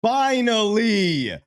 Finally,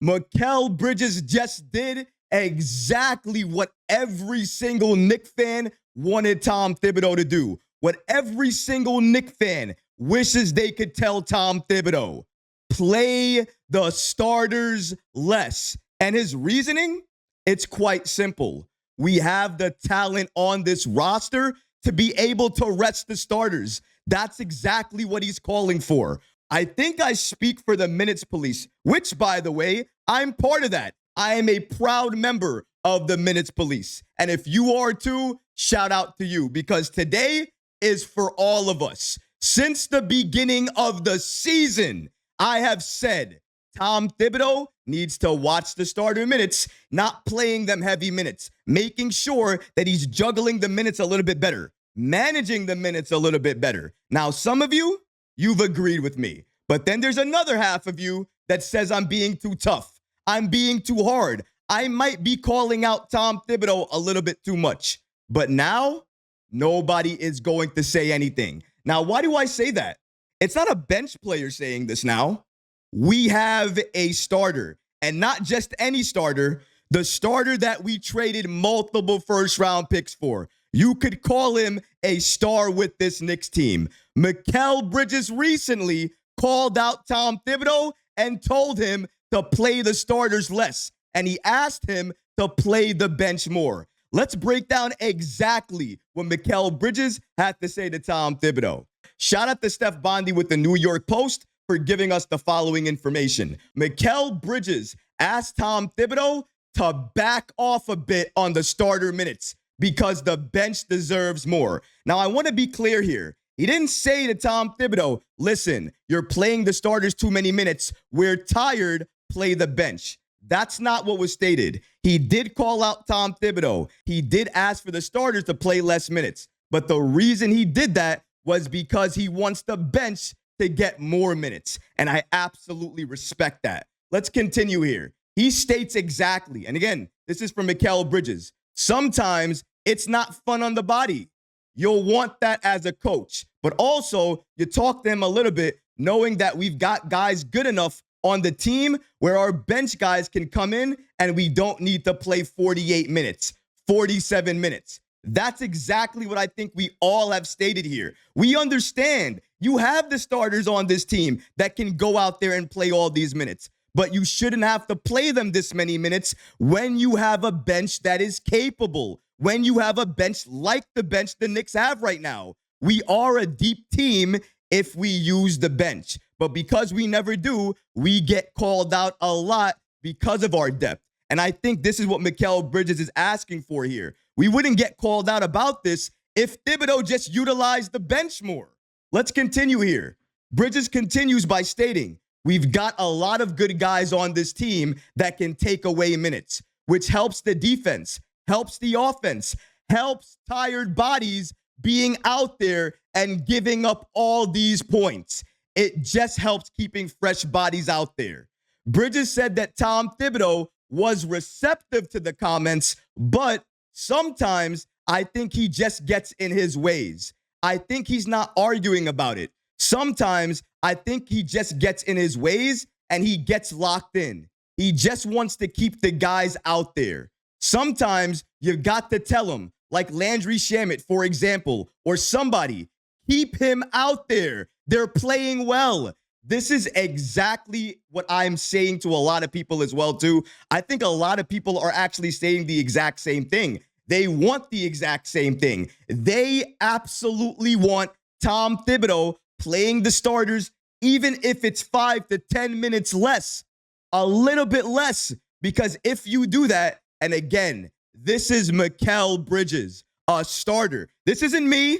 Mikal Bridges just did exactly what every single Knick fan wanted Tom Thibodeau to do. What every single Knick fan wishes they could tell Tom Thibodeau. Play the starters less. And his reasoning? It's quite simple. We have the talent on this roster to be able to rest the starters. That's exactly what he's calling for. I think I speak for the Minutes Police, which, by the way, I'm part of that. I am a proud member of the Minutes Police. And if you are too, shout out to you, because today is for all of us. Since the beginning of the season, I have said Tom Thibodeau needs to watch the starter minutes, not playing them heavy minutes, making sure that he's juggling the minutes a little bit better, managing the minutes a little bit better. Now, some of you, you've agreed with me. But then there's another half of you that says I'm being too tough. I'm being too hard. I might be calling out Tom Thibodeau a little bit too much. But now, nobody is going to say anything. Now, why do I say that? It's not a bench player saying this now. We have a starter, and not just any starter, the starter that we traded multiple first-round picks for. You could call him a star with this Knicks team. Mikal Bridges recently called out Tom Thibodeau and told him to play the starters less, and he asked him to play the bench more. Let's break down exactly what Mikal Bridges had to say to Tom Thibodeau. Shout out to Steph Bondi with the New York Post for giving us the following information. Mikal Bridges asked Tom Thibodeau to back off a bit on the starter minutes because the bench deserves more. Now, I want to be clear here. He didn't say to Tom Thibodeau, listen, you're playing the starters too many minutes. We're tired. Play the bench. That's not what was stated. He did call out Tom Thibodeau. He did ask for the starters to play less minutes. But the reason he did that was because he wants the bench to get more minutes. And I absolutely respect that. Let's continue here. He states exactly, and again, this is from Mikal Bridges, sometimes it's not fun on the body. You'll want that as a coach. But also, you talk to him a little bit, knowing that we've got guys good enough on the team where our bench guys can come in and we don't need to play 48 minutes, 47 minutes. That's exactly what I think we all have stated here. We understand you have the starters on this team that can go out there and play all these minutes, but you shouldn't have to play them this many minutes when you have a bench that is capable, when you have a bench like the bench the Knicks have right now. We are a deep team if we use the bench, but because we never do, we get called out a lot because of our depth. And I think this is what Mikal Bridges is asking for here. We wouldn't get called out about this if Thibodeau just utilized the bench more. Let's continue here. Bridges continues by stating, we've got a lot of good guys on this team that can take away minutes, which helps the defense, helps the offense, helps tired bodies being out there and giving up all these points. It just helps keeping fresh bodies out there. Bridges said that Tom Thibodeau was receptive to the comments, but sometimes I think he just gets in his ways. I think he's not arguing about it. Sometimes I think he just gets in his ways and he gets locked in. He just wants to keep the guys out there. Sometimes you've got to tell him, like Landry Shamet, for example, or somebody, keep him out there. They're playing well. This is exactly what I'm saying to a lot of people as well, too. I think a lot of people are actually saying the exact same thing. They want the exact same thing. They absolutely want Tom Thibodeau playing the starters, even if it's 5 to 10 minutes less, a little bit less, because if you do that, and again, this is Mikal Bridges, a starter. This isn't me.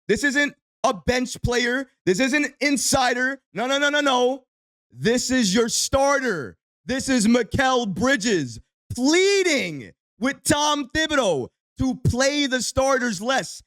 This isn't a bench player. This isn't an insider. No. This is your starter. This is Mikal Bridges pleading with Tom Thibodeau to play the starters less.